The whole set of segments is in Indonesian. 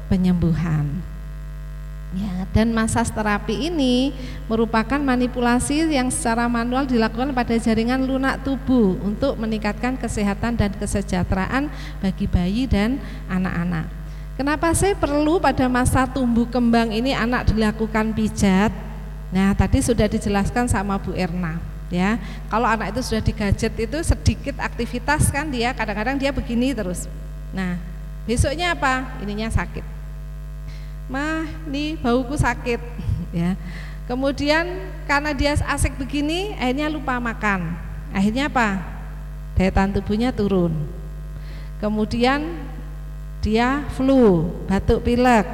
penyembuhan. Ya, dan masas terapi ini merupakan manipulasi yang secara manual dilakukan pada jaringan lunak tubuh untuk meningkatkan kesehatan dan kesejahteraan bagi bayi dan anak-anak. Kenapa saya perlu pada masa tumbuh kembang ini anak dilakukan pijat? Nah, tadi sudah dijelaskan sama Bu Erna. Ya, kalau anak itu sudah digadget itu sedikit aktivitas kan dia kadang-kadang dia begini terus. Nah, besoknya apa? Ininya sakit. Mah, nih bauku sakit, ya. Kemudian karena dia asik begini, akhirnya lupa makan. Akhirnya apa? Daya tahan tubuhnya turun. Kemudian dia flu, batuk pilek.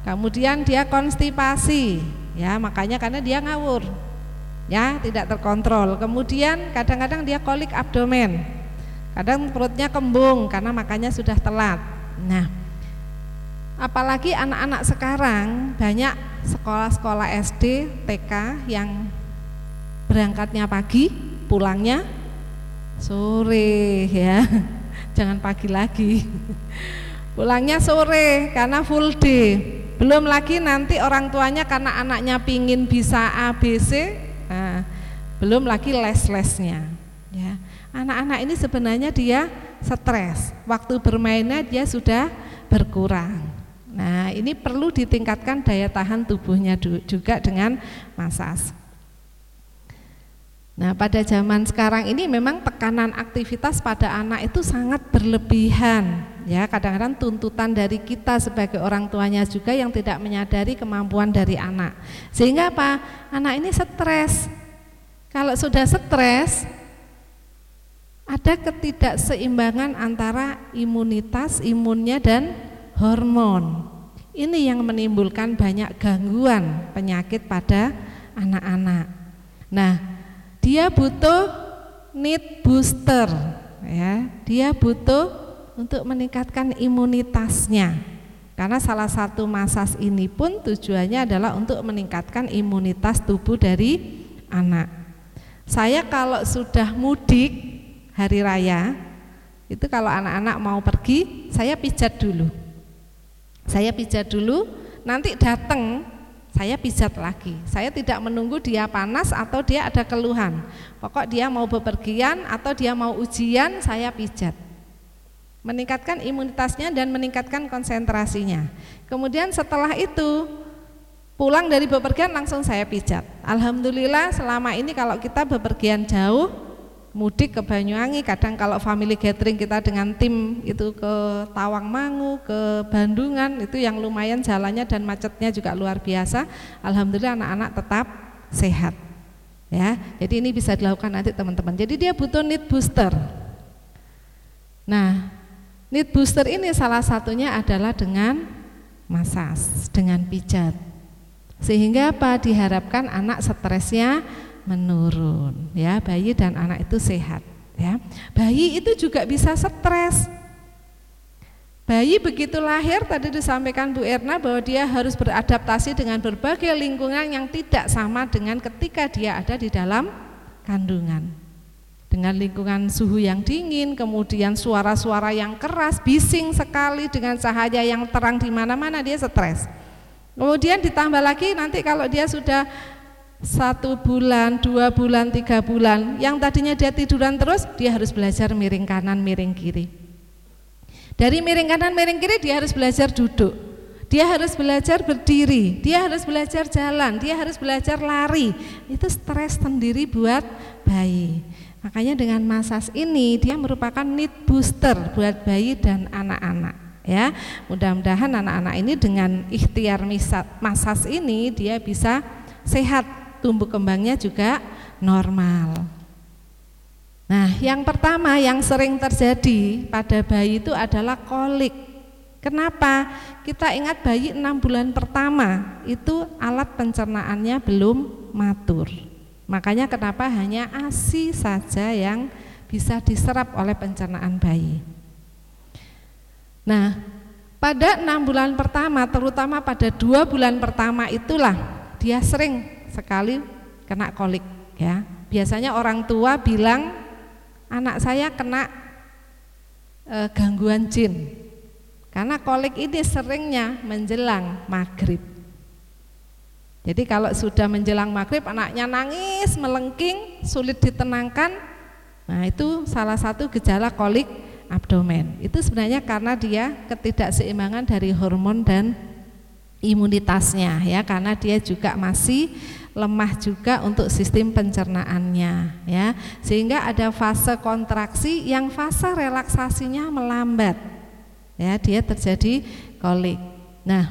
Kemudian dia konstipasi, ya, makanya karena dia ngawur, ya, tidak terkontrol. Kemudian kadang-kadang dia kolik abdomen, kadang perutnya kembung karena makannya sudah telat. Nah, apalagi anak-anak sekarang banyak sekolah-sekolah SD, TK yang berangkatnya pagi, pulangnya sore, ya. Jangan pagi lagi. Pulangnya sore karena full day. Belum lagi nanti orang tuanya karena anaknya pingin bisa A, B, C, nah, belum lagi les-lesnya, ya. Anak-anak ini sebenarnya dia stres. Waktu bermainnya dia sudah berkurang. Nah, ini perlu ditingkatkan daya tahan tubuhnya juga dengan masas. Nah, pada zaman sekarang ini memang tekanan aktivitas pada anak itu sangat berlebihan. Ya, kadang-kadang tuntutan dari kita sebagai orang tuanya juga yang tidak menyadari kemampuan dari anak. Sehingga apa? Anak ini stres. Kalau sudah stres, ada ketidakseimbangan antara imunnya dan hormon. Ini yang menimbulkan banyak gangguan penyakit pada anak-anak. Nah, dia butuh need booster, ya. Dia butuh untuk meningkatkan imunitasnya. Karena salah satu masas ini pun tujuannya adalah untuk meningkatkan imunitas tubuh dari anak. Saya kalau sudah mudik hari raya, itu kalau anak-anak mau pergi, saya pijat dulu. Nanti datang saya pijat lagi. Saya tidak menunggu dia panas atau dia ada keluhan. Pokok dia mau bepergian atau dia mau ujian, saya pijat. Meningkatkan imunitasnya dan meningkatkan konsentrasinya. Kemudian setelah itu pulang dari bepergian langsung saya pijat. Alhamdulillah selama ini kalau kita bepergian jauh, mudik ke Banyuwangi, kadang kalau family gathering kita dengan tim itu ke Tawangmangu, ke Bandungan, itu yang lumayan jalannya dan macetnya juga luar biasa. Alhamdulillah anak-anak tetap sehat, ya. Jadi ini bisa dilakukan nanti teman-teman. Jadi dia butuh need booster. Nah, need booster ini salah satunya adalah dengan masas, dengan pijat. Sehingga apa? Diharapkan anak stresnya menurun, ya, bayi dan anak itu sehat, ya. Bayi itu juga bisa stres. Bayi begitu lahir tadi disampaikan Bu Erna bahwa dia harus beradaptasi dengan berbagai lingkungan yang tidak sama dengan ketika dia ada di dalam kandungan. Dengan lingkungan suhu yang dingin, kemudian suara-suara yang keras, bising sekali dengan cahaya yang terang di mana-mana, dia stres. Kemudian ditambah lagi nanti kalau dia sudah 1 bulan, 2 bulan, 3 bulan, yang tadinya dia tiduran terus, dia harus belajar miring kanan, miring kiri. Dari miring kanan, miring kiri dia harus belajar duduk, dia harus belajar berdiri, dia harus belajar jalan, dia harus belajar lari. Itu stres sendiri buat bayi. Makanya dengan masas ini dia merupakan need booster buat bayi dan anak-anak, ya. Mudah-mudahan anak-anak ini dengan ikhtiar masas ini dia bisa sehat, tumbuh kembangnya juga normal. Nah, yang pertama yang sering terjadi pada bayi itu adalah kolik. Kenapa? Kita ingat bayi 6 bulan pertama itu alat pencernaannya belum matur. Makanya kenapa hanya ASI saja yang bisa diserap oleh pencernaan bayi. Nah, pada 6 bulan pertama, terutama pada 2 bulan pertama itulah dia sering sekali kena kolik, ya. Biasanya orang tua bilang anak saya kena gangguan jin. Karena kolik ini seringnya menjelang maghrib. Jadi kalau sudah menjelang maghrib anaknya nangis, melengking, sulit ditenangkan, nah itu salah satu gejala kolik abdomen. Itu sebenarnya karena dia ketidakseimbangan dari hormon dan imunitasnya ya, karena dia juga masih lemah juga untuk sistem pencernaannya ya, sehingga ada fase kontraksi yang fase relaksasinya melambat ya, dia terjadi kolik. Nah,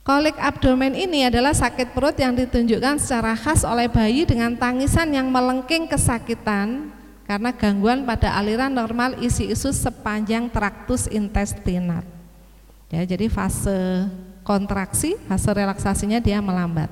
kolik abdomen ini adalah sakit perut yang ditunjukkan secara khas oleh bayi dengan tangisan yang melengking kesakitan karena gangguan pada aliran normal isi usus sepanjang traktus intestinal. Ya, jadi fase kontraksi, fase relaksasinya dia melambat.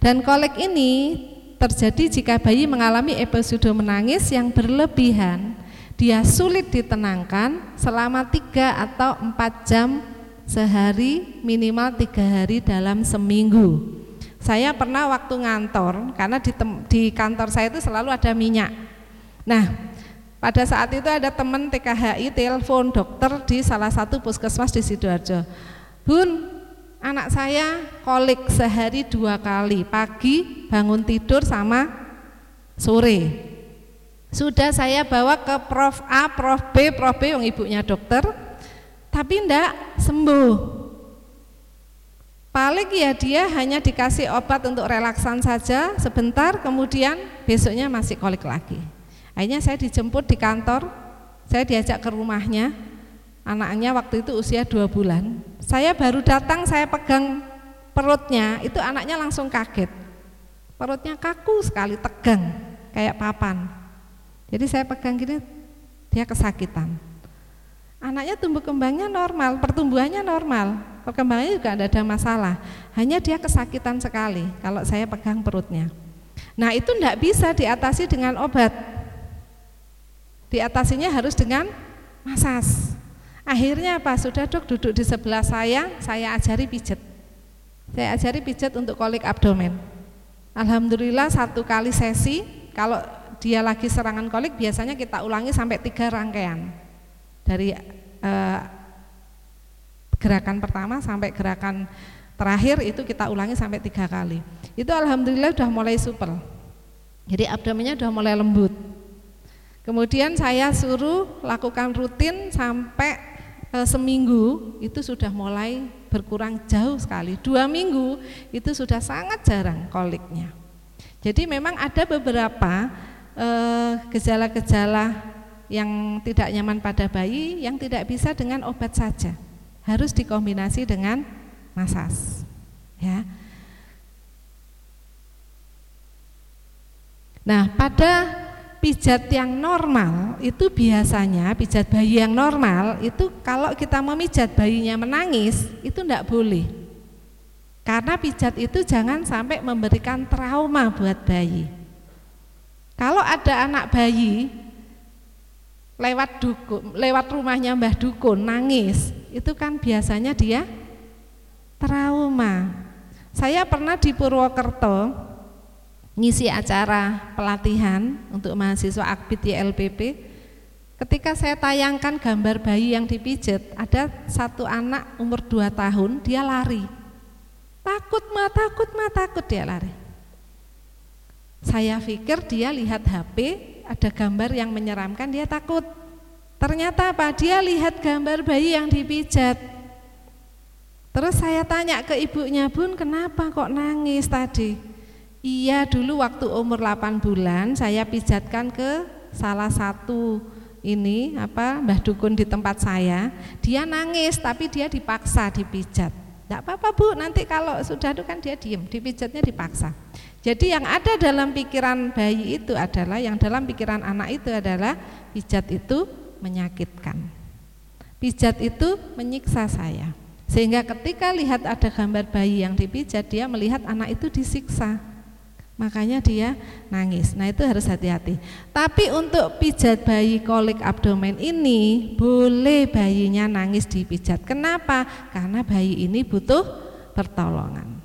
Dan kolik ini terjadi jika bayi mengalami episode menangis yang berlebihan, dia sulit ditenangkan selama 3 atau 4 jam sehari, minimal 3 hari dalam seminggu. Saya pernah waktu ngantor, karena di kantor saya itu selalu ada minyak. Nah, pada saat itu ada teman TKHI telepon dokter di salah satu puskesmas di Sidoarjo. Bun, anak saya kolik sehari 2 kali, pagi bangun tidur sama sore. Sudah saya bawa ke Prof A, Prof B yang ibunya dokter, tapi enggak sembuh. Paling ya dia hanya dikasih obat untuk relaksan saja sebentar, kemudian besoknya masih kolik lagi. Akhirnya saya dijemput di kantor, saya diajak ke rumahnya, anaknya waktu itu usia 2 bulan. Saya baru datang, saya pegang perutnya, itu anaknya langsung kaget. Perutnya kaku sekali, tegang, kayak papan. Jadi saya pegang gini, dia kesakitan. Anaknya tumbuh kembangnya normal, pertumbuhannya normal, perkembangannya juga tidak ada masalah. Hanya dia kesakitan sekali kalau saya pegang perutnya. Nah itu tidak bisa diatasi dengan obat. Diatasinya harus dengan masas. Akhirnya apa? Sudah dok duduk di sebelah saya ajari pijat. Saya ajari pijat untuk kolik abdomen. Alhamdulillah 1 kali sesi, kalau dia lagi serangan kolik biasanya kita ulangi sampai 3 rangkaian. Dari gerakan pertama sampai gerakan terakhir itu kita ulangi sampai 3 kali. Itu alhamdulillah sudah mulai supel. Jadi abdomennya sudah mulai lembut. Kemudian saya suruh lakukan rutin sampai seminggu, itu sudah mulai berkurang jauh sekali. 2 minggu itu sudah sangat jarang koliknya. Jadi memang ada beberapa gejala-gejala yang tidak nyaman pada bayi yang tidak bisa dengan obat saja, harus dikombinasi dengan masas. Ya. Nah, pada pijat yang normal itu biasanya pijat bayi yang normal itu kalau kita memijat bayinya menangis itu tidak boleh, karena pijat itu jangan sampai memberikan trauma buat bayi. Kalau ada anak bayi lewat rumahnya Mbah Dukun nangis, itu kan biasanya dia trauma. Saya pernah di Purwokerto ngisi acara pelatihan untuk mahasiswa Akbid YLPP. Ketika saya tayangkan gambar bayi yang dipijat, ada 1 anak umur 2 tahun, dia lari. Takut dia lari. Saya pikir dia lihat HP, ada gambar yang menyeramkan, dia takut. Ternyata apa? Dia lihat gambar bayi yang dipijat. Terus saya tanya ke ibunya, Bun, kenapa kok nangis tadi? Iya, dulu waktu umur 8 bulan saya pijatkan ke salah satu Mbah Dukun di tempat saya. Dia nangis tapi dia dipaksa dipijat. Tidak apa-apa Bu, nanti kalau sudah itu kan dia diem, dipijatnya dipaksa. Jadi yang ada dalam pikiran bayi itu adalah, yang dalam pikiran anak itu adalah pijat itu menyakitkan. Pijat itu menyiksa saya. Sehingga ketika lihat ada gambar bayi yang dipijat, dia melihat anak itu disiksa. Makanya dia nangis. Nah itu harus hati-hati. Tapi untuk pijat bayi kolik abdomen ini boleh bayinya nangis dipijat. Kenapa? Karena bayi ini butuh pertolongan.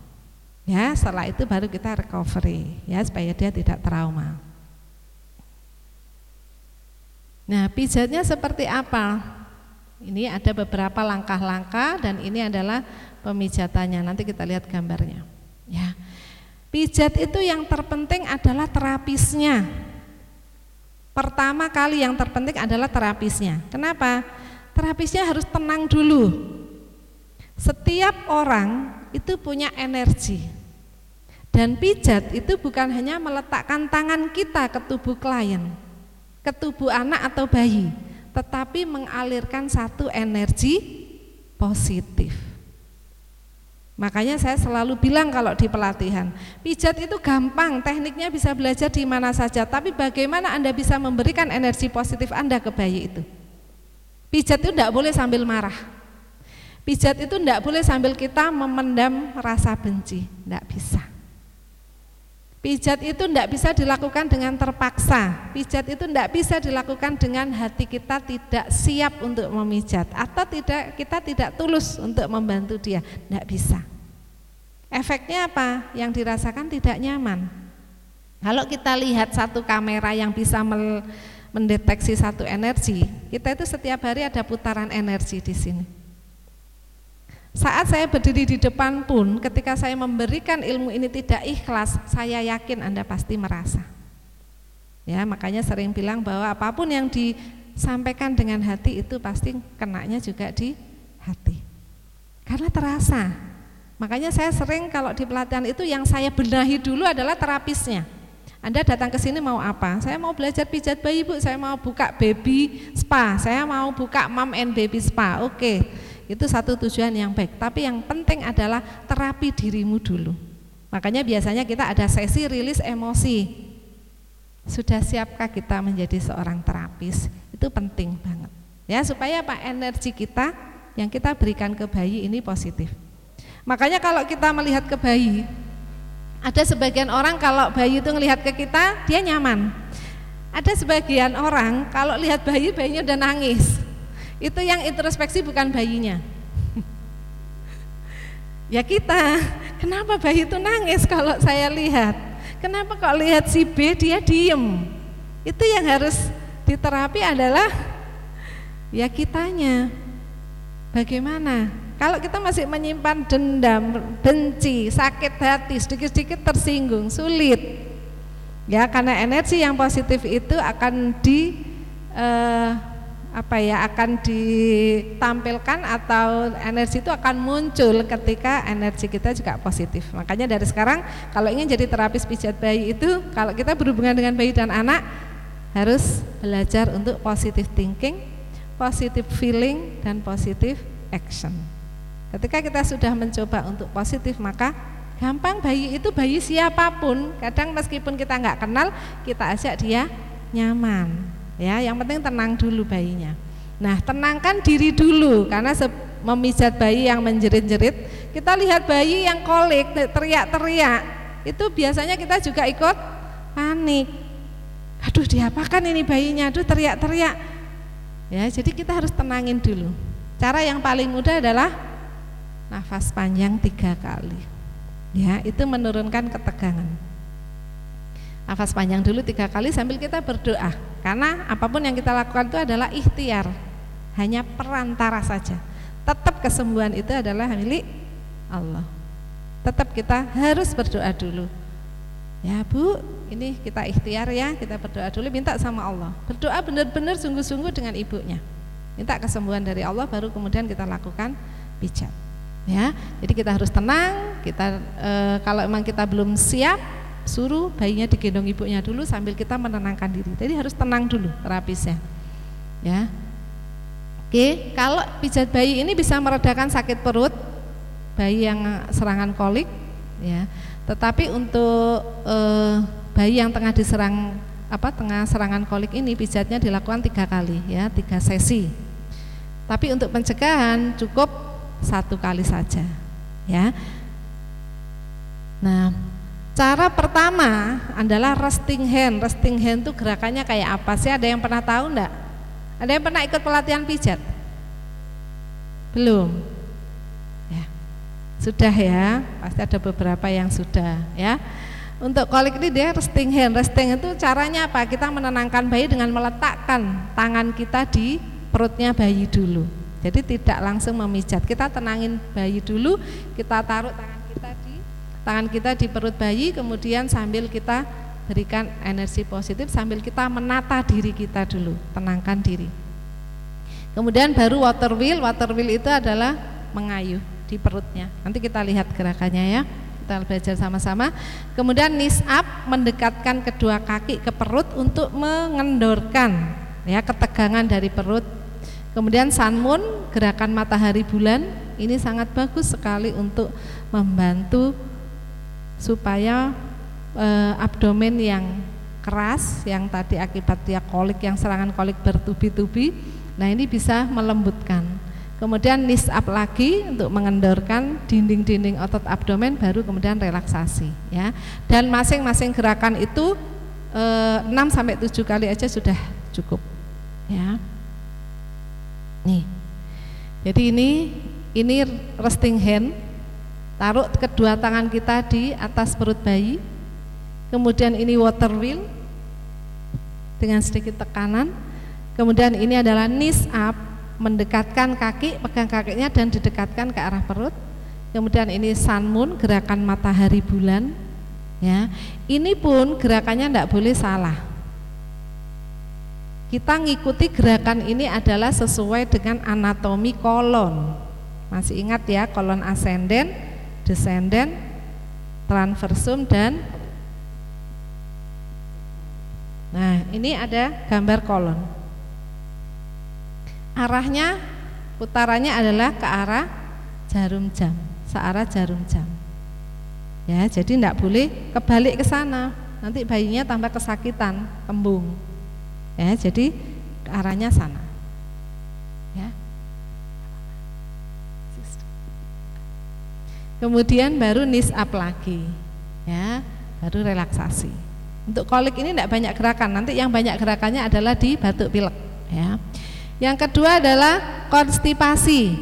Ya, setelah itu baru kita recovery ya, supaya dia tidak trauma. Nah, pijatnya seperti apa? Ini ada beberapa langkah-langkah dan ini adalah pemijatannya. Nanti kita lihat gambarnya. Ya. Pijat itu yang terpenting adalah terapisnya. Pertama kali yang terpenting adalah terapisnya. Kenapa? Terapisnya harus tenang dulu. Setiap orang itu punya energi. Dan pijat itu bukan hanya meletakkan tangan kita ke tubuh klien, ke tubuh anak atau bayi, tetapi mengalirkan satu energi positif. Makanya saya selalu bilang kalau di pelatihan, pijat itu gampang, tekniknya bisa belajar di mana saja, tapi bagaimana Anda bisa memberikan energi positif Anda ke bayi itu. Pijat itu tidak boleh sambil marah. Pijat itu tidak boleh sambil kita memendam rasa benci, tidak bisa. Pijat itu tidak bisa dilakukan dengan terpaksa. Pijat itu tidak bisa dilakukan dengan hati kita tidak siap untuk memijat atau kita tidak tulus untuk membantu dia. Tidak bisa. Efeknya apa? Yang dirasakan tidak nyaman. Kalau kita lihat satu kamera yang bisa mendeteksi satu energi, kita itu setiap hari ada putaran energi di sini. Saat saya berdiri di depan pun, ketika saya memberikan ilmu ini tidak ikhlas, saya yakin Anda pasti merasa. Ya, makanya sering bilang bahwa apapun yang disampaikan dengan hati itu pasti kenanya juga di hati. Karena terasa. Makanya saya sering kalau di pelatihan itu yang saya benahi dulu adalah terapisnya. Anda datang ke sini mau apa? Saya mau belajar pijat bayi, Bu. Saya mau buka baby spa. Saya mau buka mom and baby spa. Oke. Itu satu tujuan yang baik, tapi yang penting adalah terapi dirimu dulu. Makanya biasanya kita ada sesi rilis emosi. Sudah siapkah kita menjadi seorang terapis? Itu penting banget. Ya, supaya apa? Energi kita yang kita berikan ke bayi ini positif. Makanya kalau kita melihat ke bayi, ada sebagian orang kalau bayi itu ngelihat ke kita, dia nyaman. Ada sebagian orang kalau lihat bayi, bayinya udah nangis. Itu yang introspeksi bukan bayinya. Ya kita, kenapa bayi itu nangis kalau saya lihat? Kenapa kok lihat si B dia diem? Itu yang harus diterapi adalah ya kitanya. Bagaimana? Kalau kita masih menyimpan dendam, benci, sakit hati, sedikit-sedikit tersinggung, sulit. Ya, karena energi yang positif itu akan akan ditampilkan atau energi itu akan muncul ketika energi kita juga positif. Makanya dari sekarang kalau ingin jadi terapis pijat bayi itu, kalau kita berhubungan dengan bayi dan anak harus belajar untuk positive thinking, positive feeling, dan positive action. Ketika kita sudah mencoba untuk positif, maka gampang bayi itu bayi siapapun. Kadang meskipun kita nggak kenal, kita ajak dia nyaman. Ya, yang penting tenang dulu bayinya. Nah, tenangkan diri dulu, karena memijat bayi yang menjerit-jerit, kita lihat bayi yang kolik, teriak-teriak, itu biasanya kita juga ikut panik. Aduh, diapakan ini bayinya? Aduh, teriak-teriak. Ya, jadi kita harus tenangin dulu. Cara yang paling mudah adalah nafas panjang 3 kali. Ya, itu menurunkan ketegangan. Nafas panjang dulu 3 kali sambil kita berdoa. Karena apapun yang kita lakukan itu adalah ikhtiar, hanya perantara saja. Tetap kesembuhan itu adalah milik Allah. Tetap kita harus berdoa dulu. Ya Bu, ini kita ikhtiar ya, kita berdoa dulu, minta sama Allah. Berdoa benar-benar sungguh-sungguh dengan ibunya. Minta kesembuhan dari Allah, baru kemudian kita lakukan pijat. Ya, jadi kita harus tenang. Kita kalau memang kita belum siap, suruh bayinya digendong ibunya dulu sambil kita menenangkan diri. Jadi harus tenang dulu terapisnya. Ya. Oke, kalau pijat bayi ini bisa meredakan sakit perut bayi yang serangan kolik, ya. Tetapi untuk bayi yang tengah serangan kolik ini pijatnya dilakukan 3 kali, ya, 3 sesi. Tapi untuk pencegahan cukup 1 kali saja, ya. Nah, cara pertama adalah resting hand. Resting hand itu gerakannya kayak apa sih? Ada yang pernah tahu enggak? Ada yang pernah ikut pelatihan pijat? Belum? Ya. Sudah ya, pasti ada beberapa yang sudah ya. Untuk kolik ini dia resting hand. Resting itu caranya apa? Kita menenangkan bayi dengan meletakkan tangan kita di perutnya bayi dulu. Jadi tidak langsung memijat. Kita tenangin bayi dulu, kita taruh tangan kita di perut bayi, kemudian sambil kita berikan energi positif, sambil kita menata diri kita dulu, tenangkan diri. Kemudian baru water wheel itu adalah mengayuh di perutnya. Nanti kita lihat gerakannya ya, kita belajar sama-sama. Kemudian knees up, mendekatkan kedua kaki ke perut untuk mengendorkan ya ketegangan dari perut. Kemudian sun moon, gerakan matahari bulan, ini sangat bagus sekali untuk membantu supaya abdomen yang keras, yang tadi akibat dia kolik, yang serangan kolik bertubi-tubi, nah ini bisa melembutkan. Kemudian knees up lagi untuk mengendorkan dinding-dinding otot abdomen, baru kemudian relaksasi ya. Dan masing-masing gerakan itu 6-7 kali aja sudah cukup ya. Nih, jadi ini resting hand, taruh kedua tangan kita di atas perut bayi. Kemudian ini water wheel dengan sedikit tekanan. Kemudian ini adalah knees up, mendekatkan kaki, pegang kakinya dan didekatkan ke arah perut. Kemudian ini sun moon, gerakan matahari bulan. Ya, ini pun gerakannya tidak boleh salah. Kita ngikuti gerakan ini adalah sesuai dengan anatomi kolon. Masih ingat ya, kolon ascendent, descendant, transversum dan nah ini ada gambar kolon. Arahnya, putarannya adalah ke arah jarum jam, searah jarum jam. Ya, jadi tidak boleh kebalik ke sana. Nanti bayinya tambah kesakitan, kembung. Ya, jadi arahnya sana. Ya. Kemudian baru knees up lagi. Ya, baru relaksasi. Untuk kolik ini tidak banyak gerakan. Nanti yang banyak gerakannya adalah di batuk pilek. Ya. Yang kedua adalah konstipasi.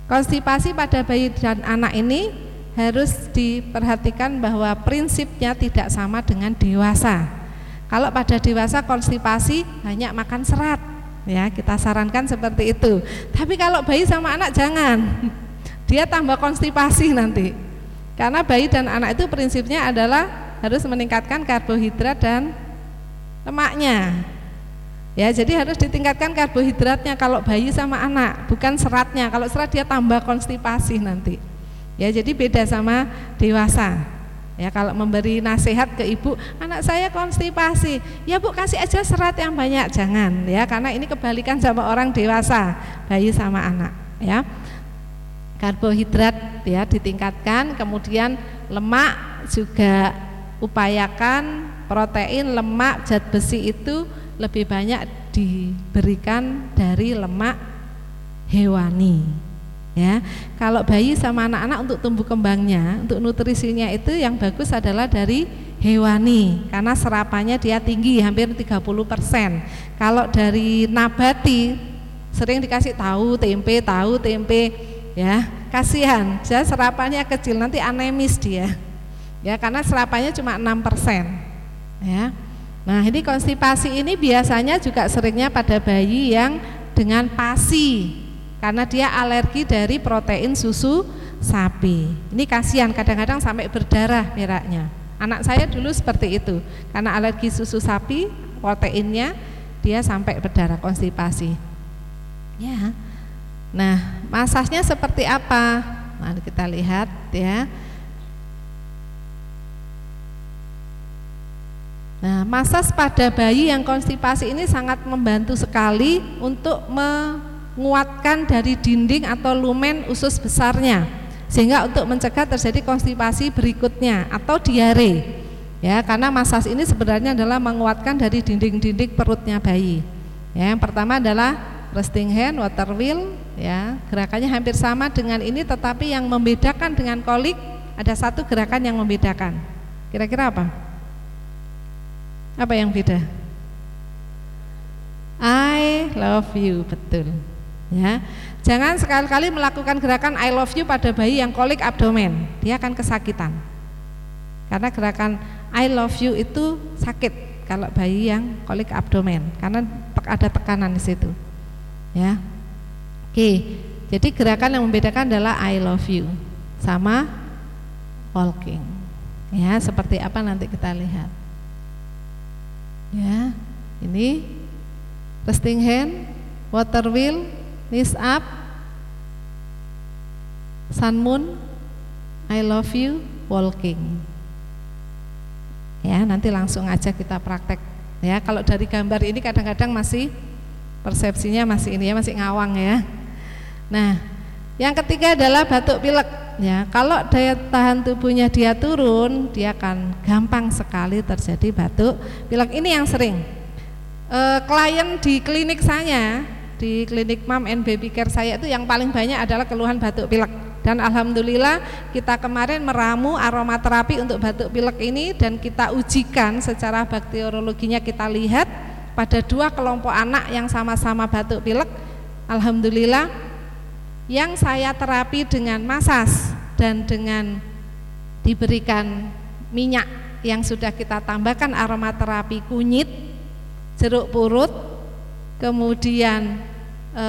Konstipasi pada bayi dan anak ini harus diperhatikan bahwa prinsipnya tidak sama dengan dewasa. Kalau pada dewasa konstipasi banyak makan serat, ya kita sarankan seperti itu. Tapi kalau bayi sama anak jangan, dia tambah konstipasi nanti. Karena bayi dan anak itu prinsipnya adalah harus meningkatkan karbohidrat dan lemaknya. Ya, jadi harus ditingkatkan karbohidratnya kalau bayi sama anak, bukan seratnya. Kalau serat dia tambah konstipasi nanti. Ya, jadi beda sama dewasa. Ya, kalau memberi nasihat ke ibu, anak saya konstipasi, ya bu kasih aja serat yang banyak, jangan ya, karena ini kebalikan sama orang dewasa, bayi sama anak ya. Karbohidrat ya ditingkatkan, kemudian lemak juga upayakan, protein, lemak, zat besi itu lebih banyak diberikan dari lemak hewani. Ya, kalau bayi sama anak-anak untuk tumbuh kembangnya, untuk nutrisinya itu yang bagus adalah dari hewani, karena serapannya dia tinggi, hampir 30%. Kalau dari nabati sering dikasih tahu tempe, ya kasihan, jadi serapannya kecil, nanti anemis dia, ya karena serapannya cuma 6%. Ya, nah ini konstipasi ini biasanya juga seringnya pada bayi yang dengan PASI. Karena dia alergi dari protein susu sapi. Ini kasihan, kadang-kadang sampai berdarah meraknya. Anak saya dulu seperti itu, karena alergi susu sapi, proteinnya dia sampai berdarah, konstipasi. Ya. Nah, masasnya seperti apa? Mari kita lihat ya. Nah, masas pada bayi yang konstipasi ini sangat membantu sekali untuk menguatkan dari dinding atau lumen usus besarnya, sehingga untuk mencegah terjadi konstipasi berikutnya atau diare ya, karena masas ini sebenarnya adalah menguatkan dari dinding-dinding perutnya bayi ya. Yang pertama adalah resting hand, water wheel ya, gerakannya hampir sama dengan ini, tetapi yang membedakan dengan kolik ada satu gerakan yang membedakan. Kira-kira apa? Apa yang beda? I love you, betul. Ya, jangan sekali-kali melakukan gerakan I love you pada bayi yang kolik abdomen, dia akan kesakitan. Karena gerakan I love you itu sakit kalau bayi yang kolik abdomen, karena ada tekanan di situ. Ya, Oke, jadi gerakan yang membedakan adalah I love you sama walking. Ya, seperti apa nanti kita lihat. Ya, ini resting hand, water wheel, knees up, sun moon, I love you, walking. Ya, nanti langsung aja kita praktek. Ya, kalau dari gambar ini kadang-kadang masih persepsinya masih ini ya, masih ngawang ya. Nah, yang ketiga adalah batuk pilek. Ya, kalau daya tahan tubuhnya dia turun, dia akan gampang sekali terjadi batuk pilek. Ini yang sering klien di klinik saya, di klinik Mom and Baby Care saya itu yang paling banyak adalah keluhan batuk pilek. Dan alhamdulillah kita kemarin meramu aromaterapi untuk batuk pilek ini dan kita ujikan secara bakteriologinya, kita lihat pada 2 kelompok anak yang sama-sama batuk pilek. Alhamdulillah yang saya terapi dengan masas dan dengan diberikan minyak yang sudah kita tambahkan aromaterapi kunyit, jeruk purut, kemudian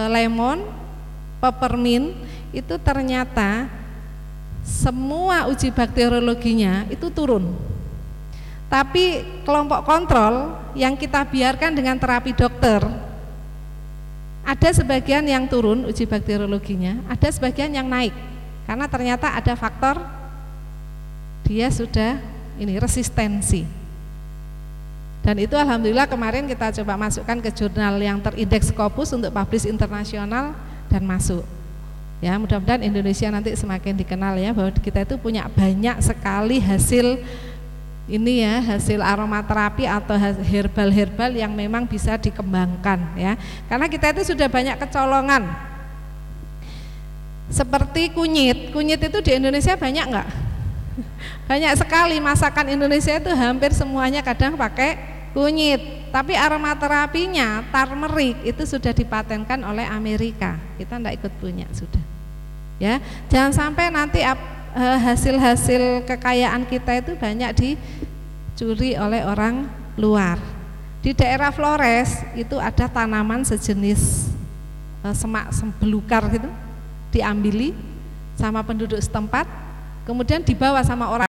lemon, peppermint, itu ternyata semua uji bakteriologinya itu turun. Tapi kelompok kontrol yang kita biarkan dengan terapi dokter, ada sebagian yang turun uji bakteriologinya, ada sebagian yang naik. Karena ternyata ada faktor dia sudah ini resistensi. Dan itu alhamdulillah kemarin kita coba masukkan ke jurnal yang terindeks Scopus untuk publish internasional dan masuk. Ya, mudah-mudahan Indonesia nanti semakin dikenal ya, bahwa kita itu punya banyak sekali hasil ini ya, hasil aromaterapi atau herbal-herbal yang memang bisa dikembangkan ya. Karena kita itu sudah banyak kecolongan. Seperti kunyit. Kunyit itu di Indonesia banyak enggak? Banyak sekali. Masakan Indonesia itu hampir semuanya kadang pakai kunyit. Tapi aromaterapinya turmeric itu sudah dipatenkan oleh Amerika. Kita enggak ikut punya sudah. Ya, jangan sampai nanti hasil-hasil kekayaan kita itu banyak dicuri oleh orang luar. Di daerah Flores itu ada tanaman sejenis semak belukar gitu, diambili sama penduduk setempat, kemudian dibawa sama orang